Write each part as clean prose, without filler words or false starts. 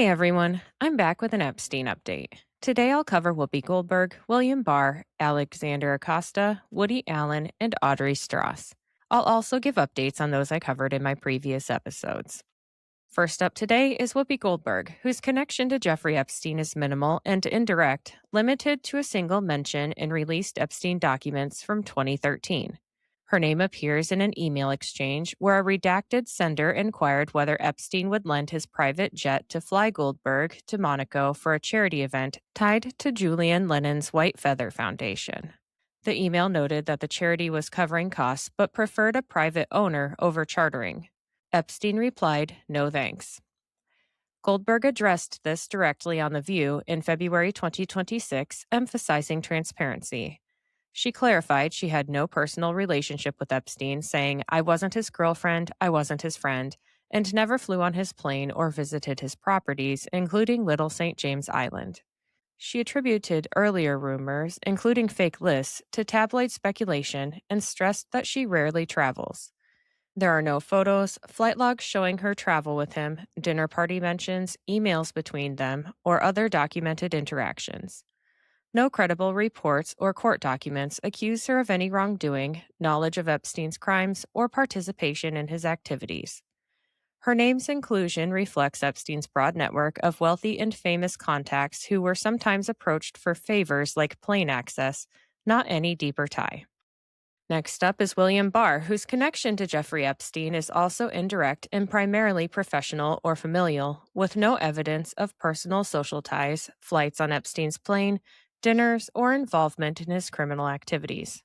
Hey everyone, I'm back with an Epstein update. Today I'll cover Whoopi Goldberg, William Barr, Alexander Acosta, Woody Allen, and Audrey Strauss. I'll also give updates on those I covered in my previous episodes. First up today is Whoopi Goldberg, whose connection to Jeffrey Epstein is minimal and indirect, limited to a single mention in released Epstein documents from 2013. Her name appears in an email exchange where a redacted sender inquired whether Epstein would lend his private jet to fly Goldberg to Monaco for a charity event tied to Julian Lennon's White Feather Foundation. The email noted that the charity was covering costs but preferred a private owner over chartering. Epstein replied, "No thanks." Goldberg addressed this directly on The View in February 2026, emphasizing transparency. She clarified she had no personal relationship with Epstein, saying, "I wasn't his girlfriend, I wasn't his friend, and never flew on his plane or visited his properties, including Little St. James Island." She attributed earlier rumors, including fake lists, to tabloid speculation and stressed that she rarely travels. There are no photos, flight logs showing her travel with him, dinner party mentions, emails between them, or other documented interactions. No credible reports or court documents accuse her of any wrongdoing, knowledge of Epstein's crimes, or participation in his activities. Her name's inclusion reflects Epstein's broad network of wealthy and famous contacts who were sometimes approached for favors like plane access, not any deeper tie. Next up is William Barr, whose connection to Jeffrey Epstein is also indirect and primarily professional or familial, with no evidence of personal social ties, flights on Epstein's plane, dinners, or involvement in his criminal activities.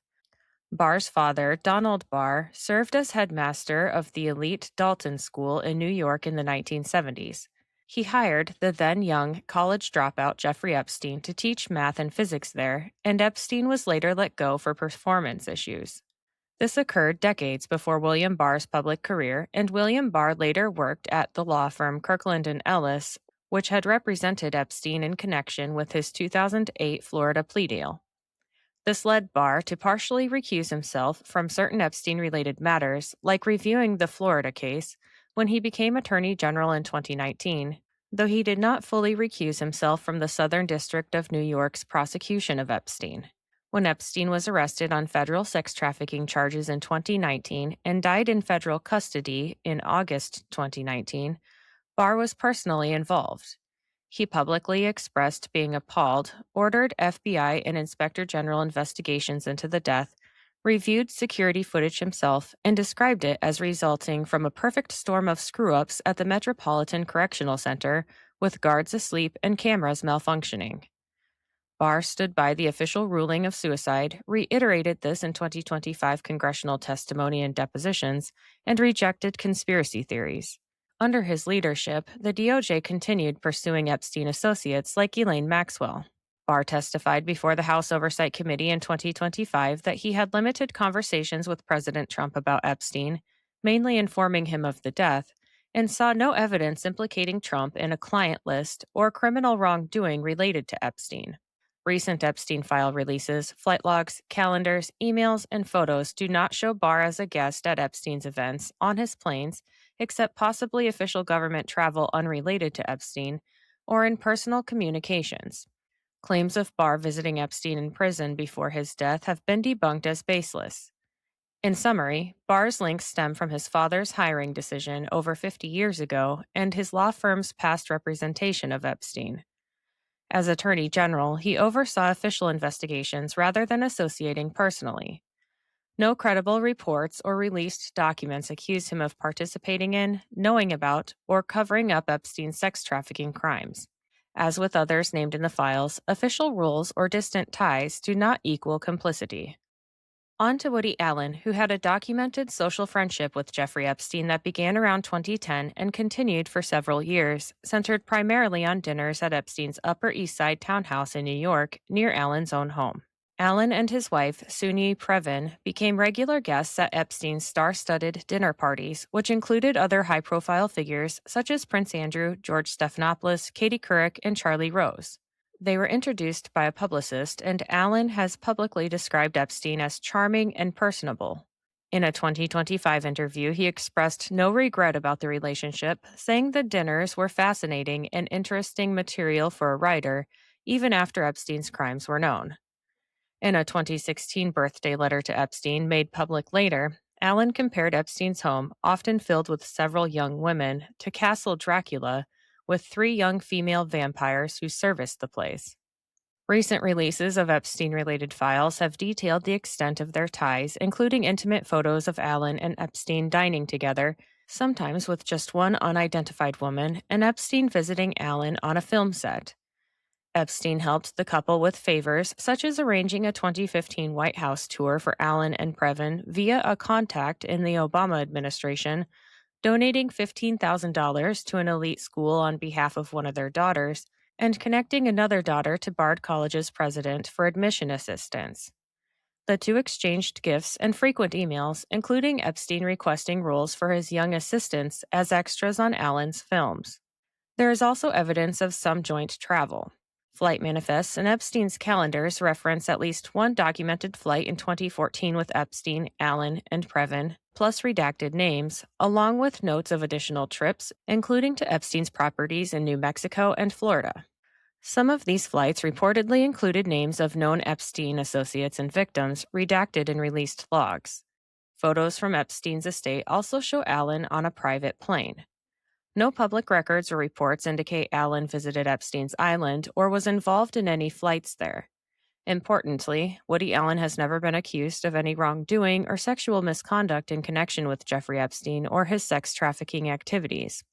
Barr's father, Donald Barr, served as headmaster of the elite Dalton School in New York in the 1970s. He hired the then young college dropout Jeffrey Epstein to teach math and physics there, and Epstein was later let go for performance issues. This occurred decades before William Barr's public career, and William Barr later worked at the law firm Kirkland and Ellis, which had represented Epstein in connection with his 2008 Florida plea deal. This led Barr to partially recuse himself from certain Epstein-related matters, like reviewing the Florida case, when he became Attorney General in 2019, though he did not fully recuse himself from the Southern District of New York's prosecution of Epstein. When Epstein was arrested on federal sex trafficking charges in 2019 and died in federal custody in August 2019, Barr was personally involved. He publicly expressed being appalled, ordered FBI and Inspector General investigations into the death, reviewed security footage himself, and described it as resulting from a perfect storm of screw-ups at the Metropolitan Correctional Center, with guards asleep and cameras malfunctioning. Barr stood by the official ruling of suicide, reiterated this in 2025 congressional testimony and depositions, and rejected conspiracy theories. Under his leadership, the DOJ continued pursuing Epstein associates like Ghislaine Maxwell. Barr testified before the House Oversight Committee in 2025 that he had limited conversations with President Trump about Epstein, mainly informing him of the death, and saw no evidence implicating Trump in a client list or criminal wrongdoing related to Epstein. Recent Epstein file releases, flight logs, calendars, emails, and photos do not show Barr as a guest at Epstein's events, on his planes, except possibly official government travel unrelated to Epstein, or in personal communications. Claims of Barr visiting Epstein in prison before his death have been debunked as baseless. In summary, Barr's links stem from his father's hiring decision over 50 years ago and his law firm's past representation of Epstein. As Attorney General, he oversaw official investigations rather than associating personally. No credible reports or released documents accuse him of participating in, knowing about, or covering up Epstein's sex trafficking crimes. As with others named in the files, official rules or distant ties do not equal complicity. On to Woody Allen, who had a documented social friendship with Jeffrey Epstein that began around 2010 and continued for several years, centered primarily on dinners at Epstein's Upper East Side townhouse in New York, near Allen's own home. Allen and his wife, Suni Previn, became regular guests at Epstein's star-studded dinner parties, which included other high-profile figures such as Prince Andrew, George Stephanopoulos, Katie Couric, and Charlie Rose. They were introduced by a publicist, and Allen has publicly described Epstein as charming and personable. In a 2025 interview, he expressed no regret about the relationship, saying the dinners were fascinating and interesting material for a writer, even after Epstein's crimes were known. In a 2016 birthday letter to Epstein made public later, Allen compared Epstein's home, often filled with several young women, to Castle Dracula, with 3 young female vampires who serviced the place. Recent releases of Epstein related files have detailed the extent of their ties, including intimate photos of Allen and Epstein dining together, sometimes with just one unidentified woman, and Epstein visiting Allen on a film set. Epstein helped the couple with favors, such as arranging a 2015 White House tour for Allen and Previn via a contact in the Obama administration, donating $15,000 to an elite school on behalf of one of their daughters, and connecting another daughter to Bard College's president for admission assistance. The two exchanged gifts and frequent emails, including Epstein requesting roles for his young assistants as extras on Allen's films. There is also evidence of some joint travel. Flight manifests and Epstein's calendars reference at least one documented flight in 2014 with Epstein, Allen, and Previn, plus redacted names, along with notes of additional trips, including to Epstein's properties in New Mexico and Florida. Some of these flights reportedly included names of known Epstein associates and victims, redacted in released logs. Photos from Epstein's estate also show Allen on a private plane. No public records or reports indicate Allen visited Epstein's island or was involved in any flights there. Importantly, Woody Allen has never been accused of any wrongdoing or sexual misconduct in connection with Jeffrey Epstein or his sex trafficking activities.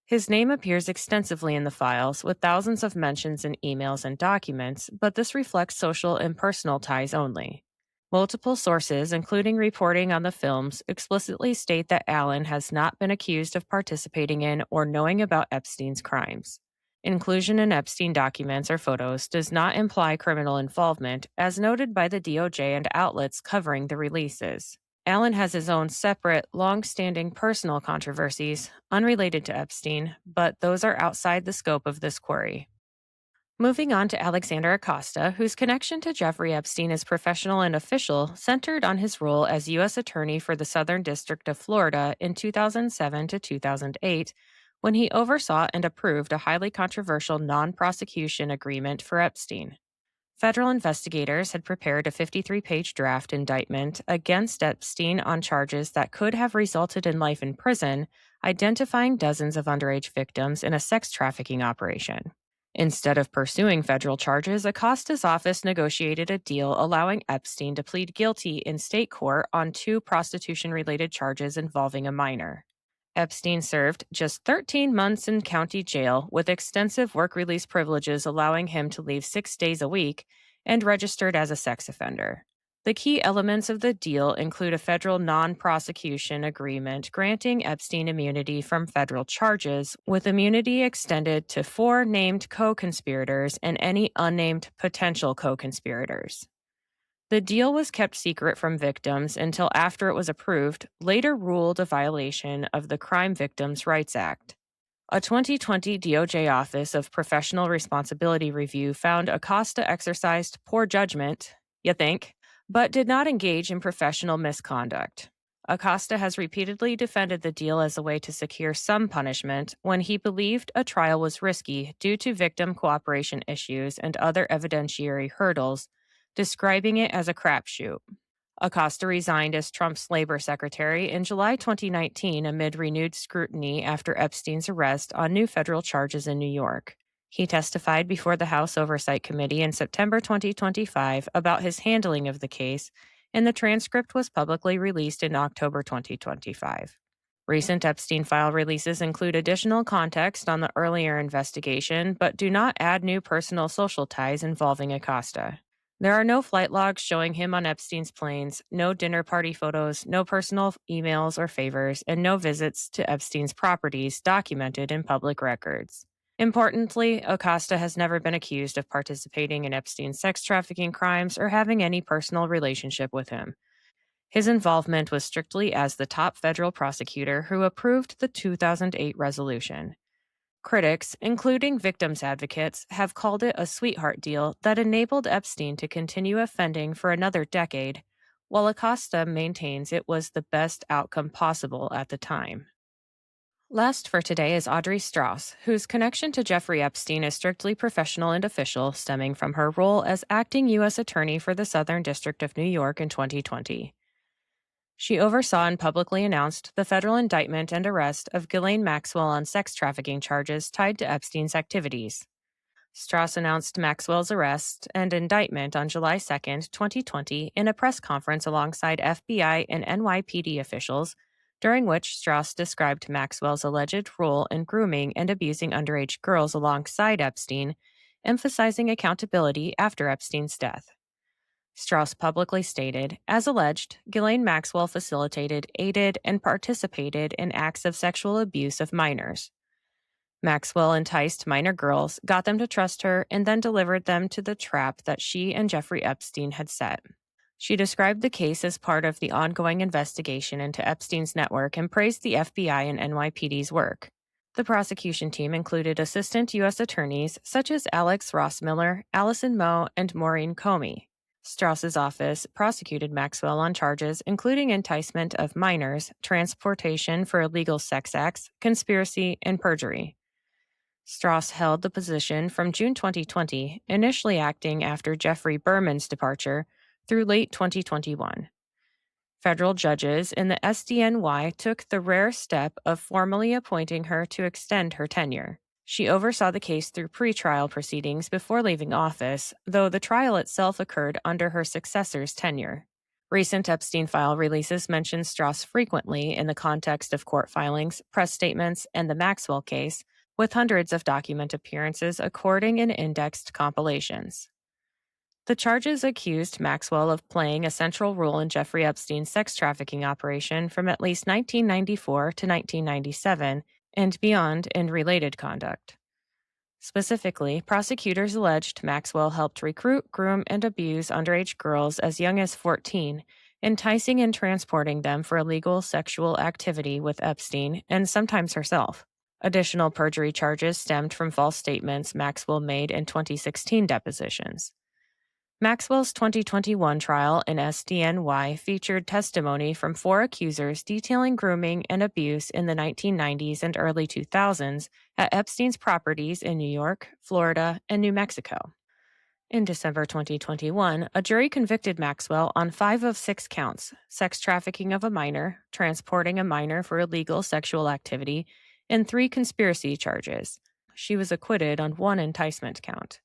His name appears extensively in the files, with thousands of mentions in emails and documents, but this reflects social and personal ties only. Multiple sources, including reporting on the films, explicitly state that Allen has not been accused of participating in or knowing about Epstein's crimes. Inclusion in Epstein documents or photos does not imply criminal involvement, as noted by the DOJ and outlets covering the releases. Allen has his own separate, long-standing personal controversies, unrelated to Epstein, but those are outside the scope of this query. Moving on to Alexander Acosta, whose connection to Jeffrey Epstein is professional and official, centered on his role as U.S. Attorney for the Southern District of Florida in 2007 to 2008, when he oversaw and approved a highly controversial non-prosecution agreement for Epstein. Federal investigators had prepared a 53-page draft indictment against Epstein on charges that could have resulted in life in prison, identifying dozens of underage victims in a sex trafficking operation. Instead of pursuing federal charges, Acosta's office negotiated a deal allowing Epstein to plead guilty in state court on 2 prostitution-related charges involving a minor. Epstein served just 13 months in county jail with extensive work release privileges allowing him to leave 6 days a week and registered as a sex offender. The key elements of the deal include a federal non-prosecution agreement granting Epstein immunity from federal charges, with immunity extended to 4 named co-conspirators and any unnamed potential co-conspirators. The deal was kept secret from victims until after it was approved, later ruled a violation of the Crime Victims' Rights Act. A 2020 DOJ Office of Professional Responsibility review found Acosta exercised poor judgment, you think, but did not engage in professional misconduct. Acosta has repeatedly defended the deal as a way to secure some punishment when he believed a trial was risky due to victim cooperation issues and other evidentiary hurdles, describing it as a crapshoot. Acosta resigned as Trump's labor secretary in July 2019 amid renewed scrutiny after Epstein's arrest on new federal charges in New York. He testified before the House Oversight Committee in September 2025 about his handling of the case, and the transcript was publicly released in October 2025. Recent Epstein file releases include additional context on the earlier investigation, but do not add new personal social ties involving Acosta. There are no flight logs showing him on Epstein's planes, no dinner party photos, no personal emails or favors, and no visits to Epstein's properties documented in public records. Importantly, Acosta has never been accused of participating in Epstein's sex trafficking crimes or having any personal relationship with him. His involvement was strictly as the top federal prosecutor who approved the 2008 resolution. Critics, including victims' advocates, have called it a sweetheart deal that enabled Epstein to continue offending for another decade, while Acosta maintains it was the best outcome possible at the time. Last for today is Audrey Strauss, whose connection to Jeffrey Epstein is strictly professional and official, stemming from her role as acting U.S. Attorney for the Southern District of New York in 2020. She oversaw and publicly announced the federal indictment and arrest of Ghislaine Maxwell on sex trafficking charges tied to Epstein's activities. Strauss announced Maxwell's arrest and indictment on July 2, 2020, in a press conference alongside FBI and NYPD officials, during which Strauss described Maxwell's alleged role in grooming and abusing underage girls alongside Epstein, emphasizing accountability after Epstein's death. Strauss publicly stated, as alleged, Ghislaine Maxwell facilitated, aided, and participated in acts of sexual abuse of minors. Maxwell enticed minor girls, got them to trust her, and then delivered them to the trap that she and Jeffrey Epstein had set. She described the case as part of the ongoing investigation into Epstein's network and praised the FBI and NYPD's work. The prosecution team included assistant U.S. attorneys such as Alex Rossmiller, Allison Moe, and Maureen Comey. Strauss's office prosecuted Maxwell on charges including enticement of minors, transportation for illegal sex acts, conspiracy, and perjury. Strauss held the position from June 2020, initially acting after Jeffrey Berman's departure, through late 2021. Federal judges in the SDNY took the rare step of formally appointing her to extend her tenure. She oversaw the case through pretrial proceedings before leaving office, though the trial itself occurred under her successor's tenure. Recent Epstein file releases mention Strauss frequently in the context of court filings, press statements, and the Maxwell case, with hundreds of document appearances according in indexed compilations. The charges accused Maxwell of playing a central role in Jeffrey Epstein's sex trafficking operation from at least 1994 to 1997 and beyond in related conduct. Specifically, prosecutors alleged Maxwell helped recruit, groom, and abuse underage girls as young as 14, enticing and transporting them for illegal sexual activity with Epstein and sometimes herself. Additional perjury charges stemmed from false statements Maxwell made in 2016 depositions. Maxwell's 2021 trial in SDNY featured testimony from 4 accusers detailing grooming and abuse in the 1990s and early 2000s at Epstein's properties in New York, Florida, and New Mexico. In December 2021, a jury convicted Maxwell on 5 of 6 counts: sex trafficking of a minor, transporting a minor for illegal sexual activity, and 3 conspiracy charges. She was acquitted on 1 enticement count.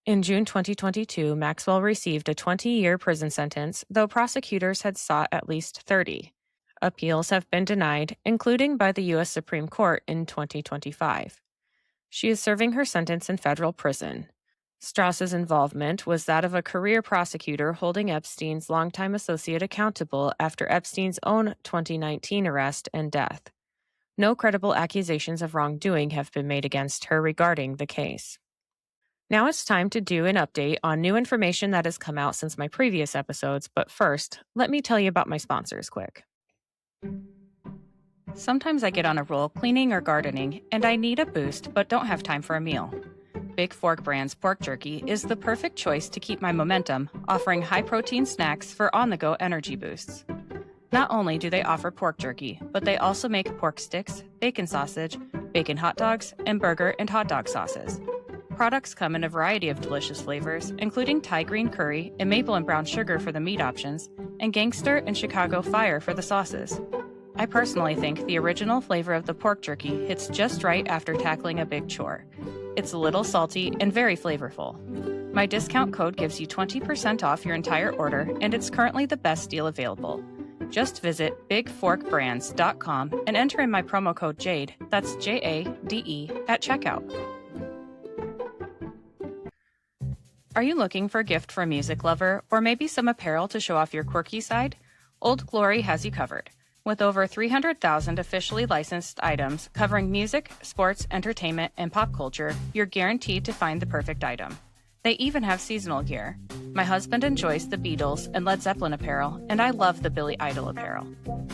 In June 2022, Maxwell received a 20-year prison sentence, though prosecutors had sought at least 30. Appeals have been denied, including by the U.S. Supreme Court in 2025. She is serving her sentence in federal prison. Strauss's involvement was that of a career prosecutor holding Epstein's longtime associate accountable after Epstein's own 2019 arrest and death. No credible accusations of wrongdoing have been made against her regarding the case. Now it's time to do an update on new information that has come out since my previous episodes, but first, let me tell you about my sponsors quick. Sometimes I get on a roll cleaning or gardening, and I need a boost but don't have time for a meal. Big Fork Brand's pork jerky is the perfect choice to keep my momentum, offering high-protein snacks for on-the-go energy boosts. Not only do they offer pork jerky, but they also make pork sticks, bacon sausage, bacon hot dogs, and burger and hot dog sauces. Products come in a variety of delicious flavors, including Thai green curry and maple and brown sugar for the meat options, and gangster and Chicago fire for the sauces. I personally think the original flavor of the pork jerky hits just right after tackling a big chore. It's a little salty and very flavorful. My discount code gives you 20% off your entire order, and it's currently the best deal available. Just visit bigforkbrands.com and enter in my promo code JADE, that's J-A-D-E, at checkout. Are you looking for a gift for a music lover, or maybe some apparel to show off your quirky side? Old Glory has you covered. With over 300,000 officially licensed items covering music, sports, entertainment, and pop culture, you're guaranteed to find the perfect item. They even have seasonal gear. My husband enjoys the Beatles and Led Zeppelin apparel, and I love the Billy Idol apparel.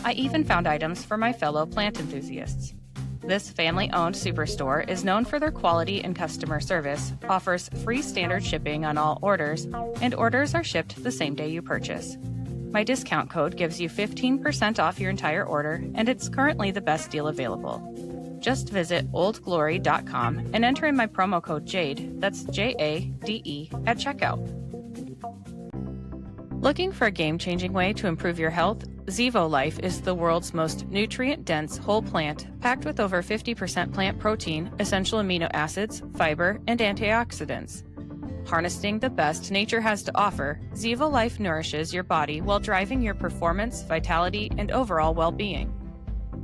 I even found items for my fellow plant enthusiasts. This family-owned superstore is known for their quality and customer service, offers free standard shipping on all orders, and orders are shipped the same day you purchase. my discount code gives you 15% off your entire order, and it's currently the best deal available. Just visit oldglory.com and enter in my promo code JADE, that's JADE, at checkout. Looking for a game-changing way to improve your health? Zevo Life is the world's most nutrient-dense whole plant, packed with over 50% plant protein, essential amino acids, fiber, and antioxidants. Harnessing the best nature has to offer, Zevo Life nourishes your body while driving your performance, vitality, and overall well-being.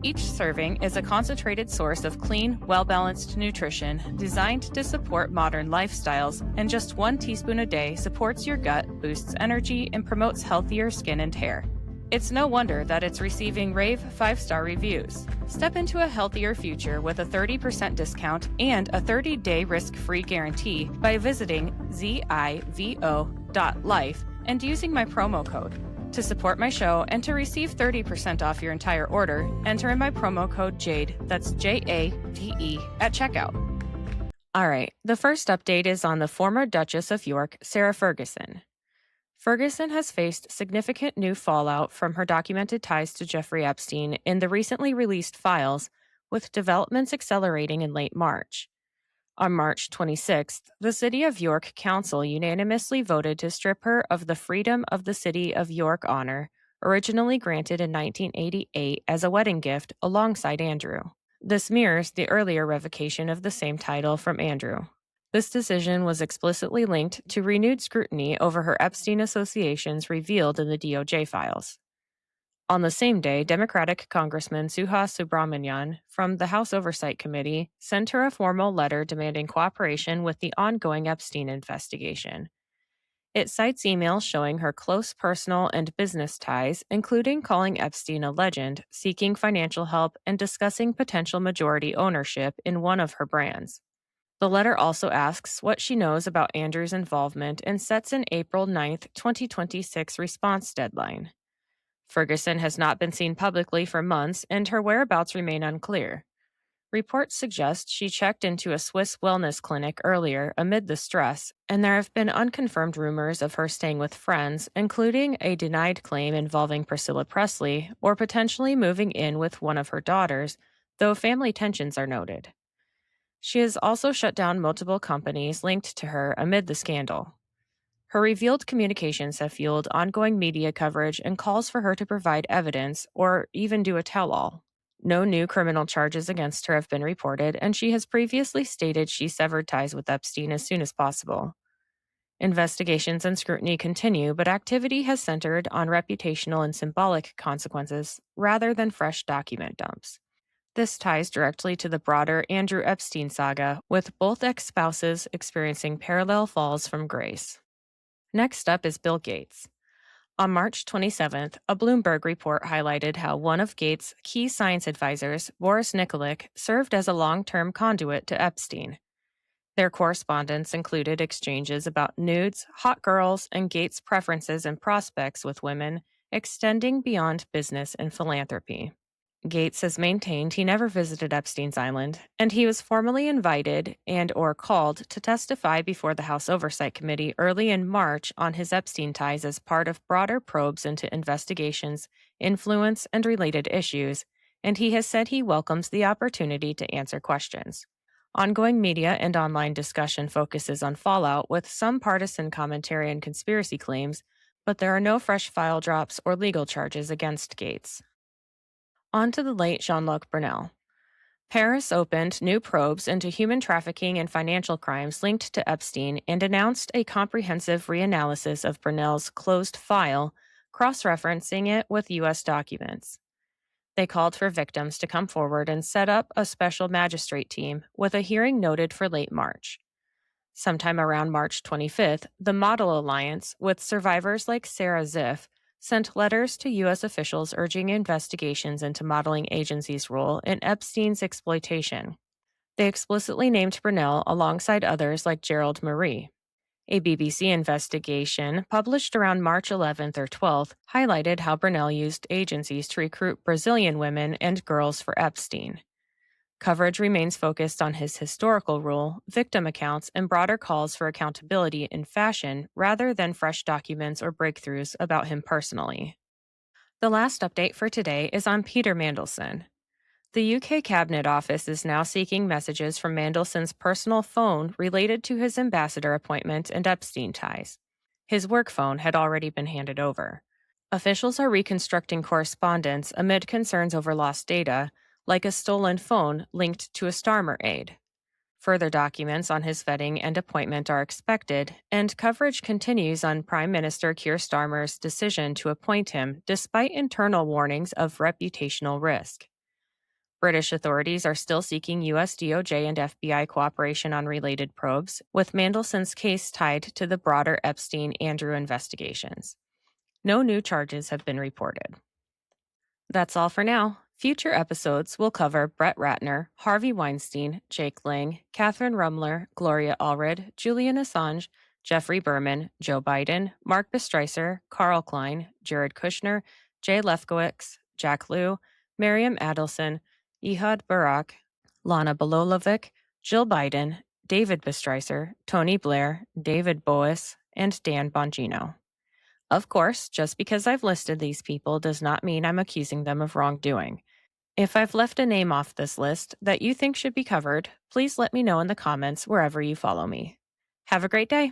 Each serving is a concentrated source of clean, well-balanced nutrition designed to support modern lifestyles, and just 1 teaspoon a day supports your gut, boosts energy, and promotes healthier skin and hair. It's no wonder that it's receiving rave 5-star reviews. Step into a healthier future with a 30% discount and a 30-day risk-free guarantee by visiting zivo.life and using my promo code. To support my show and to receive 30% off your entire order, enter in my promo code JADE, that's JADE, at checkout. All right, the first update is on the former Duchess of York, Sarah Ferguson. Ferguson has faced significant new fallout from her documented ties to Jeffrey Epstein in the recently released files, with developments accelerating in late March. On March 26th, the City of York Council unanimously voted to strip her of the Freedom of the City of York honor, originally granted in 1988 as a wedding gift alongside Andrew. This mirrors the earlier revocation of the same title from Andrew. This decision was explicitly linked to renewed scrutiny over her Epstein associations revealed in the DOJ files. On the same day, Democratic Congressman Suha Subramanian from the House Oversight Committee sent her a formal letter demanding cooperation with the ongoing Epstein investigation. It cites emails showing her close personal and business ties, including calling Epstein a legend, seeking financial help, and discussing potential majority ownership in one of her brands. The letter also asks what she knows about Andrew's involvement and sets an April 9, 2026 response deadline. Ferguson has not been seen publicly for months, and her whereabouts remain unclear. Reports suggest she checked into a Swiss wellness clinic earlier amid the stress, and there have been unconfirmed rumors of her staying with friends, including a denied claim involving Priscilla Presley, or potentially moving in with one of her daughters, though family tensions are noted. She has also shut down multiple companies linked to her amid the scandal. Her revealed communications have fueled ongoing media coverage and calls for her to provide evidence or even do a tell-all. No new criminal charges against her have been reported, and she has previously stated she severed ties with Epstein as soon as possible. Investigations and scrutiny continue, but activity has centered on reputational and symbolic consequences rather than fresh document dumps. This ties directly to the broader Andrew Epstein saga, with both ex-spouses experiencing parallel falls from grace. Next up is Bill Gates. On March 27th, a Bloomberg report highlighted how one of Gates' key science advisors, Boris Nikolic, served as a long-term conduit to Epstein. Their correspondence included exchanges about nudes, hot girls, and Gates' preferences and prospects with women, extending beyond business and philanthropy. Gates has maintained he never visited Epstein's Island, and he was formally invited and/or called to testify before the House Oversight Committee early in March on his Epstein ties as part of broader probes into investigations, influence, and related issues, and he has said he welcomes the opportunity to answer questions. Ongoing media and online discussion focuses on fallout with some partisan commentary and conspiracy claims, but there are no fresh file drops or legal charges against Gates. On to the late Jean-Luc Brunel. Paris opened new probes into human trafficking and financial crimes linked to Epstein and announced a comprehensive reanalysis of Brunel's closed file, cross-referencing it with U.S. documents. They called for victims to come forward and set up a special magistrate team, with a hearing noted for late March. Sometime around March 25th, the Model Alliance, with survivors like Sarah Ziff, sent letters to U.S. officials urging investigations into modeling agencies' role in Epstein's exploitation. They explicitly named Brunel alongside others like Gerald Marie. A BBC investigation published around March 11th or 12th highlighted how Brunel used agencies to recruit Brazilian women and girls for Epstein. Coverage remains focused on his historical role, victim accounts, and broader calls for accountability in fashion rather than fresh documents or breakthroughs about him personally. The last update for today is on Peter Mandelson. The UK Cabinet Office is now seeking messages from Mandelson's personal phone related to his ambassador appointment and Epstein ties. His work phone had already been handed over. Officials are reconstructing correspondence amid concerns over lost data, like a stolen phone linked to a Starmer aide. Further documents on his vetting and appointment are expected, and coverage continues on Prime Minister Keir Starmer's decision to appoint him despite internal warnings of reputational risk. British authorities are still seeking U.S. DOJ and FBI cooperation on related probes, with Mandelson's case tied to the broader Epstein-Andrew investigations. No new charges have been reported. That's all for now. Future episodes will cover Brett Ratner, Harvey Weinstein, Jake Lang, Catherine Rumler, Gloria Allred, Julian Assange, Jeffrey Berman, Joe Biden, Mark Bestreiser, Carl Klein, Jared Kushner, Jay Lefkowitz, Jack Lew, Miriam Adelson, Ehud Barak, Lana Bololovic, Jill Biden, David Bestreiser, Tony Blair, David Boas, and Dan Bongino. Of course, just because I've listed these people does not mean I'm accusing them of wrongdoing. If I've left a name off this list that you think should be covered, please let me know in the comments wherever you follow me. Have a great day.